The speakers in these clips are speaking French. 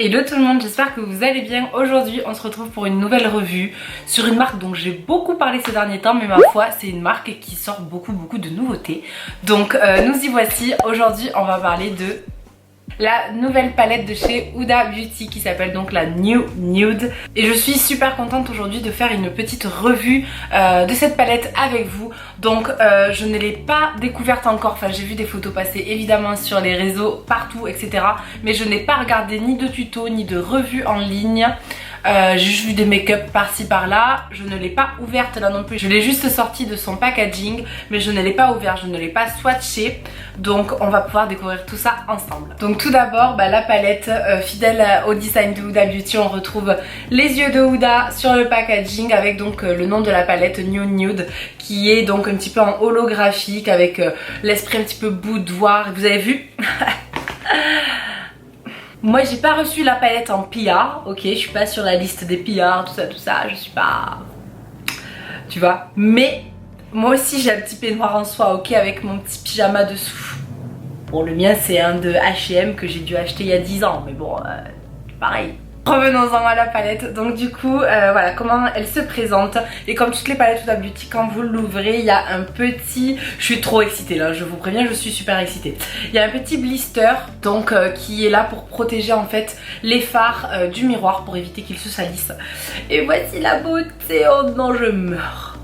Hello tout le monde, j'espère que vous allez bien. Aujourd'hui on se retrouve pour une nouvelle revue sur une marque dont j'ai beaucoup parlé ces derniers temps, mais ma foi c'est une marque qui sort beaucoup de nouveautés. Donc nous y voici. Aujourd'hui on va parler de la nouvelle palette de chez Huda Beauty qui s'appelle donc la New Nude. Et je suis super contente aujourd'hui de faire une petite revue de cette palette avec vous. Donc je ne l'ai pas découverte encore, enfin j'ai vu des photos passer évidemment sur les réseaux partout etc. Mais je n'ai pas regardé ni de tuto ni de revue en ligne. J'ai juste vu des make-up par-ci par-là, je ne l'ai pas ouverte là non plus, je l'ai juste sortie de son packaging mais je ne l'ai pas ouverte, je ne l'ai pas swatchée, donc on va pouvoir découvrir tout ça ensemble. Donc tout d'abord la palette fidèle au design de Huda Beauty, on retrouve les yeux de Huda sur le packaging avec donc le nom de la palette New Nude qui est donc un petit peu en holographique avec l'esprit un petit peu boudoir, vous avez vu. Moi j'ai pas reçu la palette en PR, ok, je suis pas sur la liste des PR, tout ça, je suis pas... Tu vois, mais moi aussi j'ai un petit peignoir en soie, ok, avec mon petit pyjama dessous. Bon le mien c'est un de H&M que j'ai dû acheter il y a 10 ans, mais bon, pareil. Revenons-en à la palette. Donc du coup voilà comment elle se présente. Et comme toutes les palettes Huda Beauty, quand vous l'ouvrez il y a un petit... Je suis trop excitée là, je vous préviens, je suis super excitée. Il y a un petit blister donc qui est là pour protéger en fait les fards du miroir pour éviter qu'ils se salissent. Et voici la beauté. Oh non je meurs.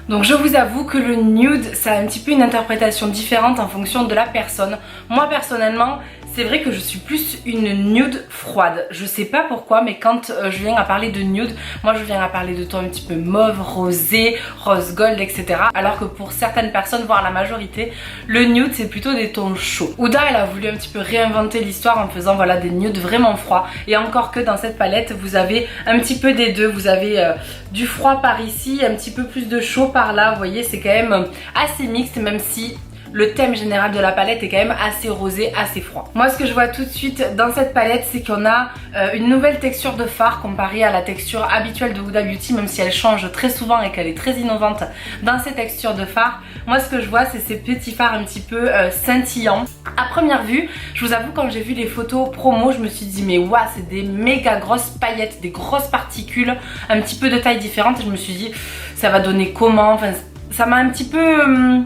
Donc je vous avoue que le nude ça a un petit peu une interprétation différente en fonction de la personne. Moi personnellement c'est vrai que je suis plus une nude froide. Je sais pas pourquoi mais quand je viens à parler de nude, moi je viens à parler de tons un petit peu mauve, rosé, rose gold etc. Alors que pour certaines personnes, voire la majorité, le nude c'est plutôt des tons chauds. Huda elle a voulu un petit peu réinventer l'histoire en faisant voilà des nudes vraiment froids. Et encore que dans cette palette vous avez un petit peu des deux. Vous avez du froid par ici, un petit peu plus de chaud par là. Vous voyez c'est quand même assez mixte même si le thème général de la palette est quand même assez rosé, assez froid. Moi ce que je vois tout de suite dans cette palette c'est qu'on a une nouvelle texture de fard comparée à la texture habituelle de Huda Beauty, même si elle change très souvent et qu'elle est très innovante dans ses textures de fard. Moi ce que je vois c'est ces petits fards un petit peu scintillants. À première vue, je vous avoue quand j'ai vu les photos promo je me suis dit mais waouh c'est des méga grosses paillettes, des grosses particules, un petit peu de taille différente et je me suis dit ça va donner comment, enfin ça m'a un petit peu...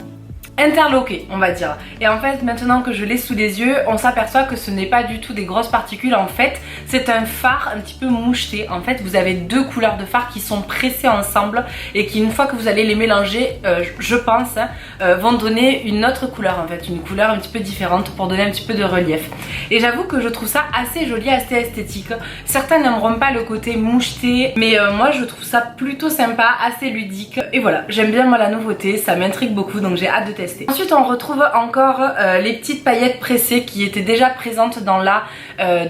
interloqué on va dire. Et en fait maintenant que je l'ai sous les yeux on s'aperçoit que ce n'est pas du tout des grosses particules. En fait c'est un fard un petit peu moucheté. En fait vous avez deux couleurs de fard qui sont pressées ensemble et qui une fois que vous allez les mélanger je pense vont donner une autre couleur en fait, une couleur un petit peu différente pour donner un petit peu de relief. Et j'avoue que je trouve ça assez joli, assez esthétique. Certains n'aimeront pas le côté moucheté mais moi je trouve ça plutôt sympa, assez ludique. Et voilà, j'aime bien moi la nouveauté, ça m'intrigue beaucoup donc j'ai hâte de tester. Ensuite on retrouve encore les petites paillettes pressées qui étaient déjà présentes dans la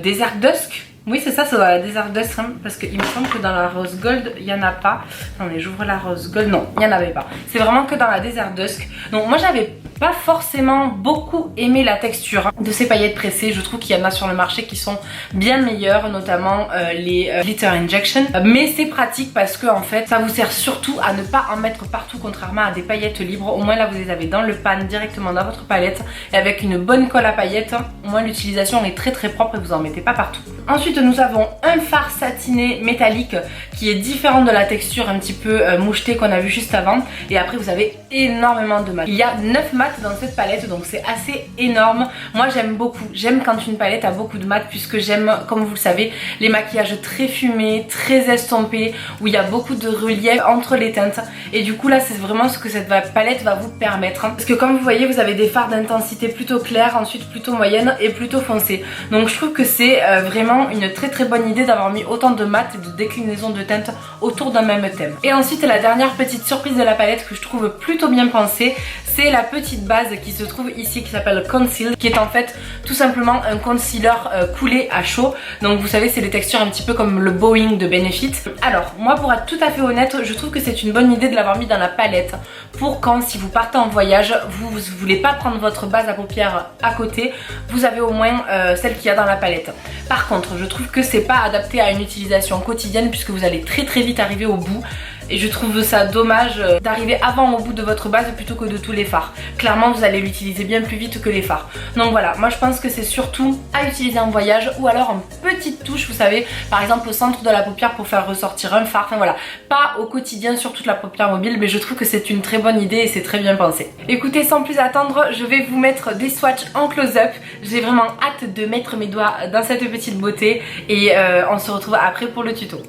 Desert Dusk. Oui c'est ça, c'est dans la Desert Dusk parce qu'il me semble que dans la Rose Gold il n'y en a pas. Attendez j'ouvre la Rose Gold, non il n'y en avait pas. C'est vraiment que dans la Desert Dusk. Donc moi j'avais pas forcément beaucoup aimé la texture de ces paillettes pressées. Je trouve qu'il y en a sur le marché qui sont bien meilleures, notamment les Glitter Injection. Mais c'est pratique parce que en fait ça vous sert surtout à ne pas en mettre partout contrairement à des paillettes libres. Au moins là vous les avez dans le pan directement dans votre palette et avec une bonne colle à paillettes. Au moins l'utilisation est très propre et vous en mettez pas partout. Ensuite nous avons un fard satiné métallique qui est différent de la texture un petit peu mouchetée qu'on a vu juste avant. Et après vous avez énormément de mat. Il y a 9 mats dans cette palette donc c'est assez énorme. Moi j'aime beaucoup, j'aime quand une palette a beaucoup de mat puisque j'aime comme vous le savez les maquillages très fumés, très estompés où il y a beaucoup de relief entre les teintes et du coup là c'est vraiment ce que cette palette va vous permettre parce que comme vous voyez vous avez des fards d'intensité plutôt claire, ensuite plutôt moyenne et plutôt foncé. Donc je trouve que c'est vraiment une très bonne idée d'avoir mis autant de mat et de déclinaison de teintes autour d'un même thème. Et ensuite la dernière petite surprise de la palette que je trouve plutôt bien pensée, c'est la petite base qui se trouve ici qui s'appelle Conceal, qui est en fait tout simplement un concealer coulé à chaud. Donc vous savez c'est des textures un petit peu comme le Boeing de Benefit. Alors moi pour être tout à fait honnête je trouve que c'est une bonne idée de l'avoir mis dans la palette pour quand si vous partez en voyage vous voulez pas prendre votre base à paupières à côté, vous avez au moins celle qu'il y a dans la palette. Par contre je trouve que c'est pas adapté à une utilisation quotidienne puisque vous allez très vite arriver au bout et je trouve ça dommage d'arriver avant au bout de votre base plutôt que de tous les fards. Clairement vous allez l'utiliser bien plus vite que les fards. Donc voilà, moi je pense que c'est surtout à utiliser en voyage ou alors en petite touche, vous savez, par exemple au centre de la paupière pour faire ressortir un fard. Enfin voilà, pas au quotidien sur toute la paupière mobile, mais je trouve que c'est une très bonne idée et c'est très bien pensé. Écoutez, sans plus attendre, je vais vous mettre des swatchs en close-up. J'ai vraiment hâte de mettre mes doigts dans cette petite beauté et on se retrouve après pour le tuto.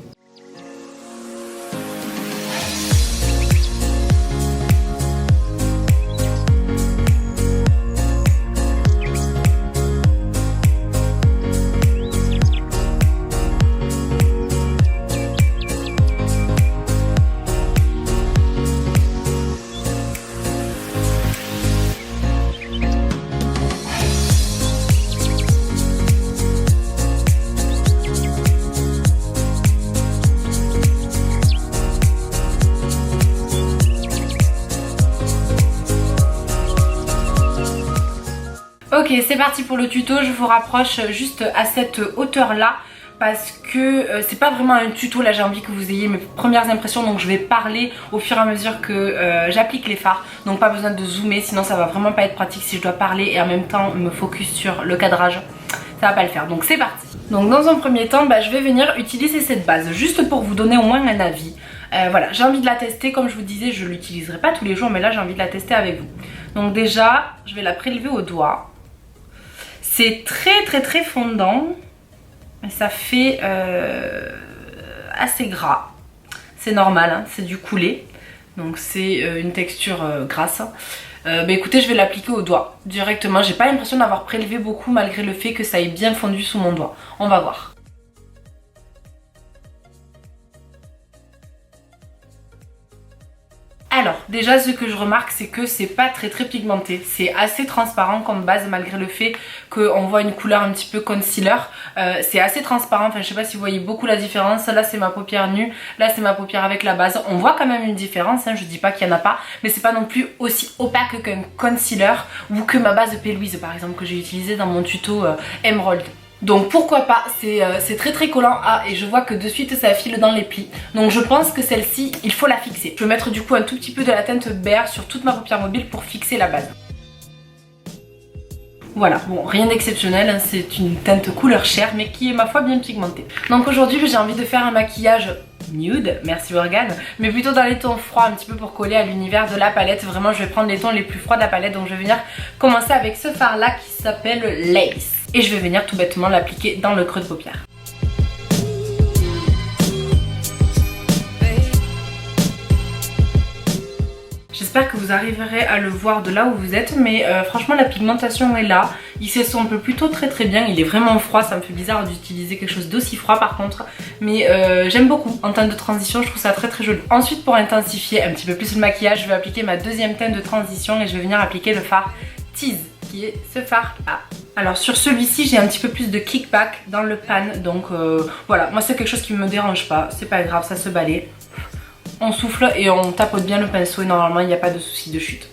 Ok, c'est parti pour le tuto, je vous rapproche juste à cette hauteur là parce que c'est pas vraiment un tuto, là j'ai envie que vous ayez mes premières impressions, donc je vais parler au fur et à mesure que j'applique les fards, donc pas besoin de zoomer, sinon ça va vraiment pas être pratique si je dois parler et en même temps me focus sur le cadrage, ça va pas le faire, donc c'est parti. Donc dans un premier temps, je vais venir utiliser cette base, juste pour vous donner au moins un avis. Voilà, j'ai envie de la tester, comme je vous disais, je l'utiliserai pas tous les jours, mais là j'ai envie de la tester avec vous. Donc déjà, je vais la prélever au doigt. C'est très fondant, mais ça fait assez gras. C'est normal, hein, c'est du coulé, donc c'est une texture grasse. Écoutez, je vais l'appliquer au doigt directement. J'ai pas l'impression d'avoir prélevé beaucoup malgré le fait que ça ait bien fondu sous mon doigt. On va voir. Alors, déjà ce que je remarque c'est que c'est pas très pigmenté, c'est assez transparent comme base malgré le fait qu'on voit une couleur un petit peu concealer, c'est assez transparent, enfin je sais pas si vous voyez beaucoup la différence, là c'est ma paupière nue, là c'est ma paupière avec la base, on voit quand même une différence, hein, je dis pas qu'il y en a pas, mais c'est pas non plus aussi opaque qu'un concealer ou que ma base P. Louise par exemple que j'ai utilisée dans mon tuto Emerald. Donc pourquoi pas, c'est très collant. Ah, et je vois que de suite ça file dans les plis. Donc je pense que celle-ci, il faut la fixer. Je vais mettre du coup un tout petit peu de la teinte Bear sur toute ma paupière mobile pour fixer la base. Voilà, bon, rien d'exceptionnel, hein, c'est une teinte couleur chair mais qui est ma foi bien pigmentée. Donc aujourd'hui j'ai envie de faire un maquillage nude, merci Morgane, mais plutôt dans les tons froids, un petit peu pour coller à l'univers de la palette. Vraiment je vais prendre les tons les plus froids de la palette, donc je vais venir commencer avec ce fard là qui s'appelle Lace. Et je vais venir tout bêtement l'appliquer dans le creux de paupière. J'espère que vous arriverez à le voir de là où vous êtes, mais franchement la pigmentation est là, il s'estompe plutôt très bien, il est vraiment froid, ça me fait bizarre d'utiliser quelque chose d'aussi froid par contre, mais j'aime beaucoup, en teinte de transition je trouve ça très joli. Ensuite pour intensifier un petit peu plus le maquillage, je vais appliquer ma deuxième teinte de transition et je vais venir appliquer le fard Tease, qui est ce fard là. Alors sur celui-ci j'ai un petit peu plus de kickback dans le pan, donc voilà, moi c'est quelque chose qui me dérange pas, c'est pas grave, ça se balaye. On souffle et on tapote bien le pinceau et normalement il n'y a pas de souci de chute.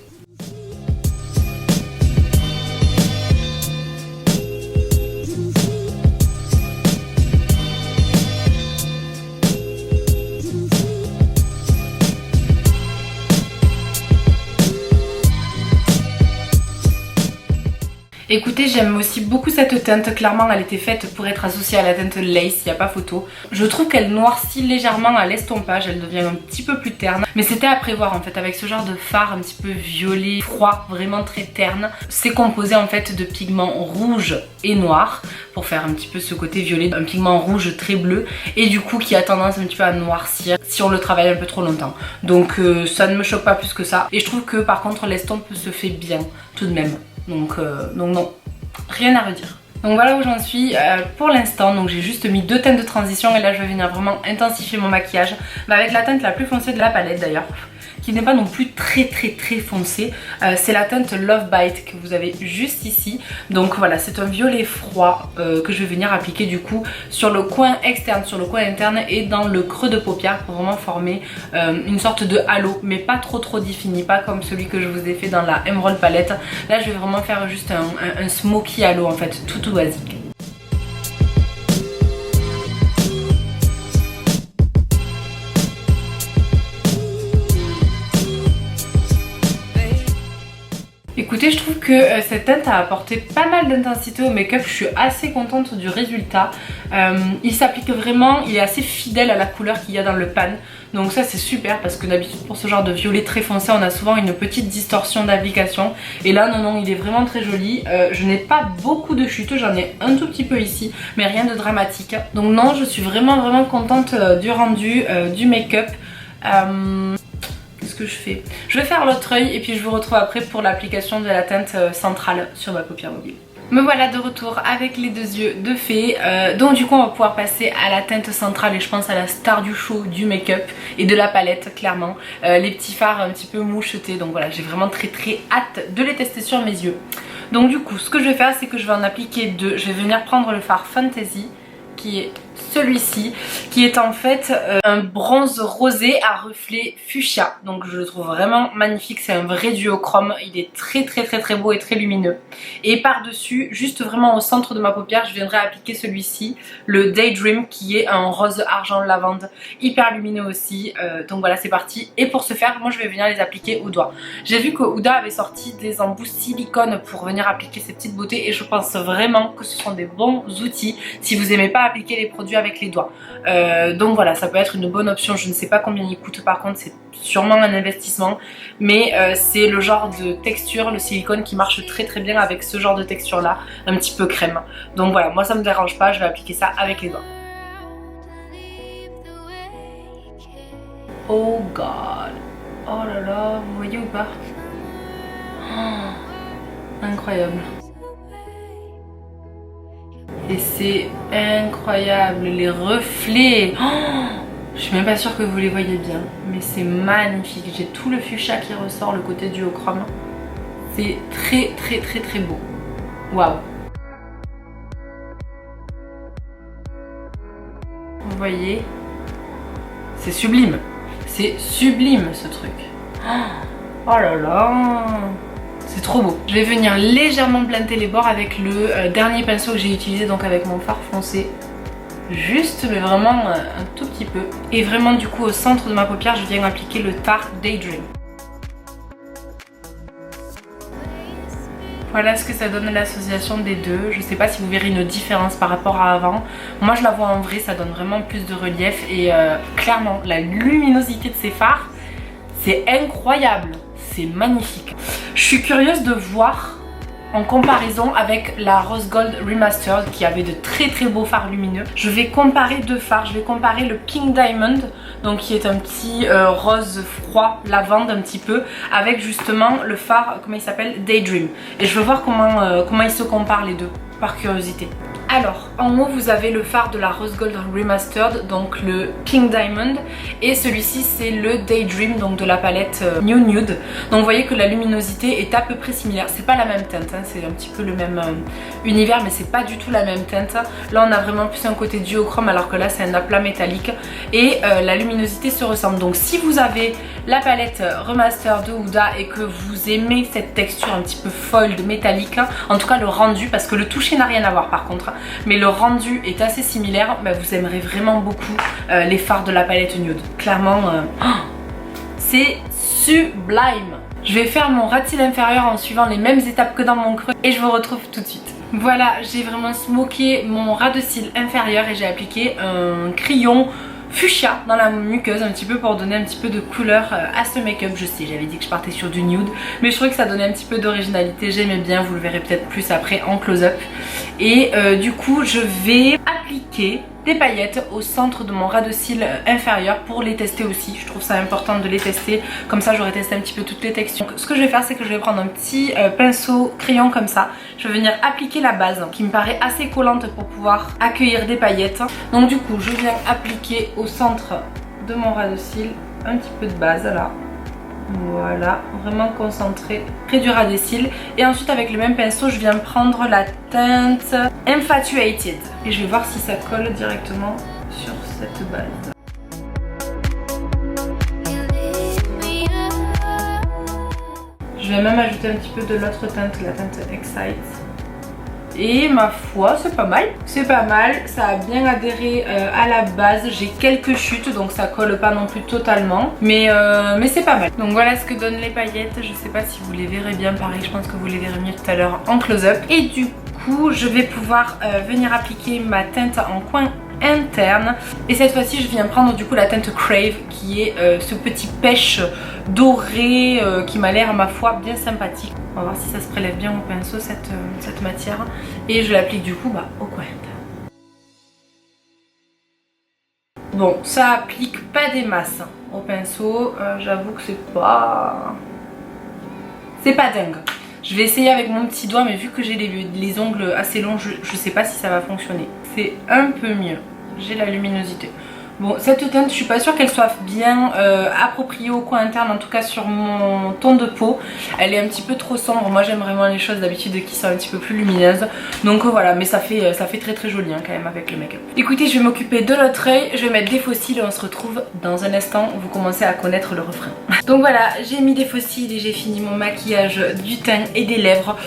Écoutez, j'aime aussi beaucoup cette teinte, clairement elle était faite pour être associée à la teinte Lace, il n'y a pas photo. Je trouve qu'elle noircit légèrement à l'estompage, elle devient un petit peu plus terne. Mais c'était à prévoir en fait, avec ce genre de fard un petit peu violet, froid, vraiment très terne. C'est composé en fait de pigments rouges et noirs, pour faire un petit peu ce côté violet, un pigment rouge très bleu, et du coup qui a tendance un petit peu à noircir si on le travaille un peu trop longtemps. Donc ça ne me choque pas plus que ça. Et je trouve que par contre l'estompe se fait bien tout de même. Donc non, rien à redire. Donc voilà où j'en suis pour l'instant. Donc j'ai juste mis deux teintes de transition et là je vais venir vraiment intensifier mon maquillage avec la teinte la plus foncée de la palette d'ailleurs, qui n'est pas non plus très foncée. C'est la teinte Love Bite que vous avez juste ici. Donc voilà, c'est un violet froid que je vais venir appliquer du coup sur le coin externe, sur le coin interne et dans le creux de paupière pour vraiment former une sorte de halo, mais pas trop défini, pas comme celui que je vous ai fait dans la Emerald palette. Là je vais vraiment faire juste un smoky halo en fait, tout basique. Écoutez, je trouve que cette teinte a apporté pas mal d'intensité au make-up. Je suis assez contente du résultat. Il s'applique vraiment, il est assez fidèle à la couleur qu'il y a dans le pan. Donc ça c'est super parce que d'habitude pour ce genre de violet très foncé on a souvent une petite distorsion d'application. Et là non, il est vraiment très joli. Je n'ai pas beaucoup de chutes, j'en ai un tout petit peu ici, mais rien de dramatique. Donc non, je suis vraiment contente du rendu du make-up. Qu'est-ce que je fais? Je vais faire l'autre œil et puis je vous retrouve après pour l'application de la teinte centrale sur ma paupière mobile. Me voilà de retour avec les deux yeux de fée. Donc du coup on va pouvoir passer à la teinte centrale et je pense à la star du show du make-up et de la palette clairement. Les petits fards un petit peu mouchetés, donc voilà, j'ai vraiment très hâte de les tester sur mes yeux. Donc du coup ce que je vais faire c'est que je vais en appliquer deux. Je vais venir prendre le fard Fantasy qui est celui-ci, qui est en fait un bronze rosé à reflet fuchsia. Donc je le trouve vraiment magnifique, c'est un vrai duochrome, il est très beau et très lumineux. Et par dessus, juste vraiment au centre de ma paupière, je viendrai appliquer celui-ci, le Daydream, qui est un rose argent lavande, hyper lumineux aussi. Donc voilà, c'est parti. Et pour ce faire, moi je vais venir les appliquer au doigt. J'ai vu que Huda avait sorti des embouts silicone pour venir appliquer ces petites beautés et je pense vraiment que ce sont des bons outils si vous n'aimez pas appliquer les produits avec les doigts. Donc voilà, ça peut être une bonne option. Je ne sais pas combien il coûte par contre, c'est sûrement un investissement, mais c'est le genre de texture, le silicone qui marche très bien avec ce genre de texture là, un petit peu crème. Donc voilà, moi ça me dérange pas, je vais appliquer ça avec les doigts. Oh god, oh là là, vous voyez ou pas? Oh, incroyable. Et c'est incroyable, les reflets. Oh, je suis même pas sûre que vous les voyez bien, mais c'est magnifique. J'ai tout le fuchsia qui ressort, le côté duochrome. C'est très beau. Waouh. Vous voyez? C'est sublime. C'est sublime ce truc. Oh là là. C'est trop beau. Je vais venir légèrement planter les bords avec le dernier pinceau que j'ai utilisé, donc avec mon fard foncé. Juste, mais vraiment un tout petit peu. Et vraiment du coup au centre de ma paupière, je viens appliquer le fard Daydream. Voilà ce que ça donne l'association des deux. Je sais pas si vous verrez une différence par rapport à avant. Moi je la vois en vrai, ça donne vraiment plus de relief. Et clairement, la luminosité de ces fards, c'est incroyable. C'est magnifique. Je suis curieuse de voir en comparaison avec la Rose Gold Remastered qui avait de très beaux fards lumineux. Je vais comparer deux fards. Je vais comparer le King Diamond, donc qui est un petit rose froid, lavande un petit peu, avec justement le fard, comment il s'appelle, Daydream. Et je veux voir comment ils se comparent les deux, par curiosité. Alors, en haut vous avez le fard de la Rose Gold Remastered, donc le King Diamond, et celui-ci c'est le Daydream, donc de la palette New Nude. Donc vous voyez que la luminosité est à peu près similaire. C'est pas la même teinte, hein, c'est un petit peu le même univers, mais c'est pas du tout la même teinte. Là on a vraiment plus un côté duochrome alors que là c'est un aplat métallique et la luminosité se ressemble. Donc si vous avez la palette Remaster de Huda et que vous aimez cette texture un petit peu fold métallique, en tout cas le rendu, parce que le toucher n'a rien à voir par contre, mais le rendu est assez similaire, bah vous aimerez vraiment beaucoup les fards de la palette Nude. Clairement, c'est sublime. Je vais faire mon ras de cils inférieur en suivant les mêmes étapes que dans mon creux et je vous retrouve tout de suite. Voilà, j'ai vraiment smoké mon ras de cils inférieur et j'ai appliqué un crayon fuchsia dans la muqueuse un petit peu pour donner un petit peu de couleur à ce make-up. Je sais, j'avais dit que je partais sur du nude, mais je trouvais que ça donnait un petit peu d'originalité, j'aimais bien, vous le verrez peut-être plus après en close-up. Et du coup je vais appliquer des paillettes au centre de mon ras de cils inférieur pour les tester aussi. Je trouve ça important de les tester, comme ça j'aurais testé un petit peu toutes les textures. Donc, ce que je vais faire c'est que je vais prendre un petit pinceau crayon comme ça. Je vais venir appliquer la base qui me paraît assez collante pour pouvoir accueillir des paillettes. Donc du coup je viens appliquer au centre de mon ras de cils un petit peu de base là. Voilà, vraiment concentré près du ras des cils. Et ensuite avec le même pinceau je viens prendre la teinte Infatuated et je vais voir si ça colle directement sur cette base. Je vais même ajouter un petit peu de l'autre teinte, la teinte Excite. Et ma foi, c'est pas mal. C'est pas mal, ça a bien adhéré à la base. J'ai quelques chutes, donc ça colle pas non plus totalement. Mais c'est pas mal. Donc voilà ce que donnent les paillettes. Je sais pas si vous les verrez bien, pareil, je pense que vous les verrez mieux tout à l'heure en close-up. Et du coup, je vais pouvoir venir appliquer ma teinte en coin interne. Et cette fois-ci, je viens prendre du coup la teinte Crave, qui est ce petit pêche doré qui m'a l'air, ma foi, bien sympathique. On va voir si ça se prélève bien au pinceau cette matière. Et je l'applique du coup au coin interne. Bon, ça applique pas des masses au pinceau. J'avoue que c'est pas dingue. Je vais essayer avec mon petit doigt, mais vu que j'ai les ongles assez longs, je sais pas si ça va fonctionner. C'est un peu mieux. J'ai la luminosité. Bon, cette teinte, je suis pas sûre qu'elle soit bien appropriée au coin interne, en tout cas sur mon ton de peau. Elle est un petit peu trop sombre. Moi, j'aime vraiment les choses d'habitude qui sont un petit peu plus lumineuses. Donc voilà, mais ça fait très très joli hein, quand même avec le make-up. Écoutez, je vais m'occuper de l'autre œil. Je vais mettre des faux cils et on se retrouve dans un instant. Vous commencez à connaître le refrain. Donc voilà, j'ai mis des faux cils et j'ai fini mon maquillage du teint et des lèvres.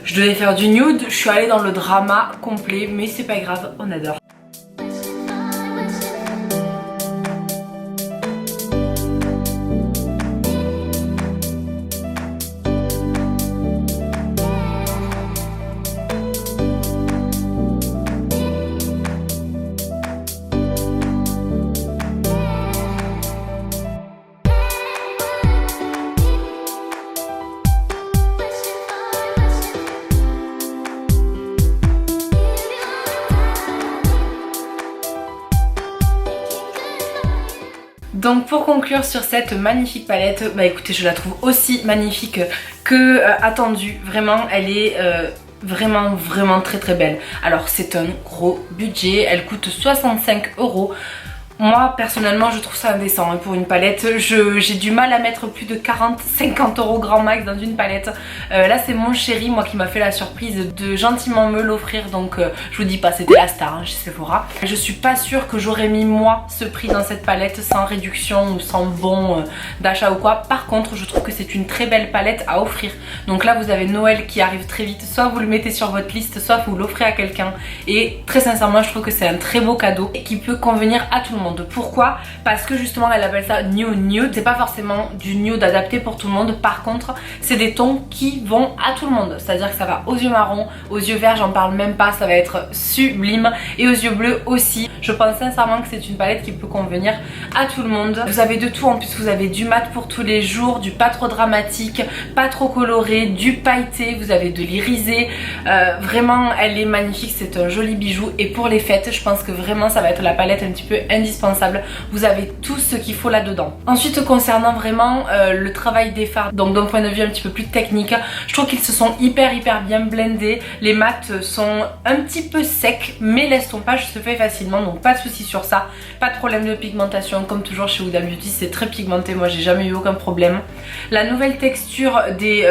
Je devais faire du nude. Je suis allée dans le drama complet, mais c'est pas grave, on adore. Donc pour conclure sur cette magnifique palette, bah écoutez, je la trouve aussi magnifique que attendue. Vraiment, elle est vraiment très très belle. Alors c'est un gros budget, elle coûte 65 €. Moi personnellement je trouve ça indécent hein, pour une palette. J'ai du mal à mettre plus de 40-50 € grand max dans une palette. Là c'est mon chéri moi qui m'a fait la surprise de gentiment me l'offrir. Donc je vous dis pas, c'était la star hein, chez Sephora. Je suis pas sûre que j'aurais mis moi ce prix dans cette palette sans réduction ou sans bon d'achat ou quoi. Par contre je trouve que c'est une très belle palette à offrir. Donc là vous avez Noël qui arrive très vite. Soit vous le mettez sur votre liste, soit vous l'offrez à quelqu'un. Et très sincèrement je trouve que c'est un très beau cadeau qui peut convenir à tout le monde. Pourquoi? Parce que justement elle appelle ça nude. C'est pas forcément du nude adapté pour tout le monde. Par contre c'est des tons qui vont à tout le monde. C'est à dire que ça va aux yeux marrons, aux yeux verts j'en parle même pas, ça va être sublime. Et aux yeux bleus aussi. Je pense sincèrement que c'est une palette qui peut convenir à tout le monde. Vous avez de tout, en plus vous avez du mat pour tous les jours, du pas trop dramatique, pas trop coloré, du pailleté, vous avez de l'irisé. Vraiment elle est magnifique, c'est un joli bijou. Et pour les fêtes je pense que vraiment ça va être la palette un petit peu indispensable. Vous avez tout ce qu'il faut là-dedans. Ensuite concernant vraiment le travail des fards, donc d'un point de vue un petit peu plus technique, je trouve qu'ils se sont hyper bien blendés. Les mats sont un petit peu secs mais l'estompage se fait facilement, donc pas de soucis sur ça. Pas de problème de pigmentation comme toujours chez Huda Beauty, c'est très pigmenté, moi j'ai jamais eu aucun problème. La nouvelle texture des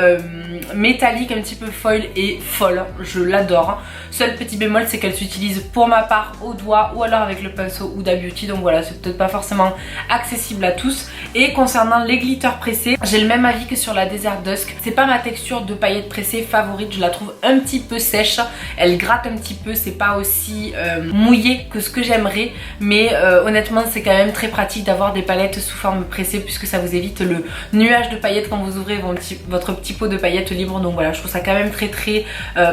métalliques un petit peu foil est folle, je l'adore. Seul petit bémol c'est qu'elle s'utilise pour ma part au doigt ou alors avec le pinceau Huda Beauty, donc voilà c'est peut-être pas forcément accessible à tous. Et concernant les glitters pressés, j'ai le même avis que sur la Desert Dusk. C'est pas ma texture de paillettes pressées favorite, je la trouve un petit peu sèche, elle gratte un petit peu, c'est pas aussi mouillé que ce que j'aimerais, mais honnêtement c'est quand même très pratique d'avoir des palettes sous forme pressée puisque ça vous évite le nuage de paillettes quand vous ouvrez votre petit pot de paillettes libre. Donc voilà, je trouve ça quand même très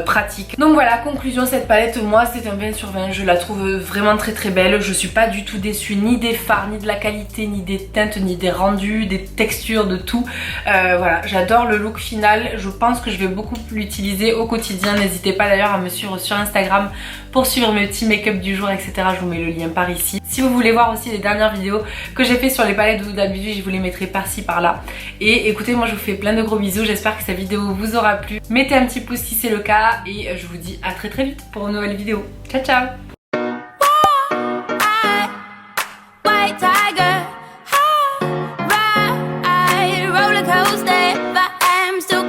pratique. Donc voilà, conclusion, cette palette moi c'est un 20 sur 20, je la trouve vraiment très belle. Je suis pas du tout déçue ni des fards, ni de la qualité, ni des teintes, ni des rendus, des textures, de tout. Voilà, j'adore le look final, je pense que je vais beaucoup l'utiliser au quotidien. N'hésitez pas d'ailleurs à me suivre sur Instagram pour suivre mes petits make-up du jour, etc. Je vous mets le lien par ici. Si vous voulez voir aussi les dernières vidéos que j'ai fait sur les palettes de Huda Beauty, je vous les mettrai par-ci par-là. Et écoutez, moi je vous fais plein de gros bisous, j'espère que cette vidéo vous aura plu. Mettez un petit pouce si c'est le cas et je vous dis à très vite pour une nouvelle vidéo. Ciao ciao.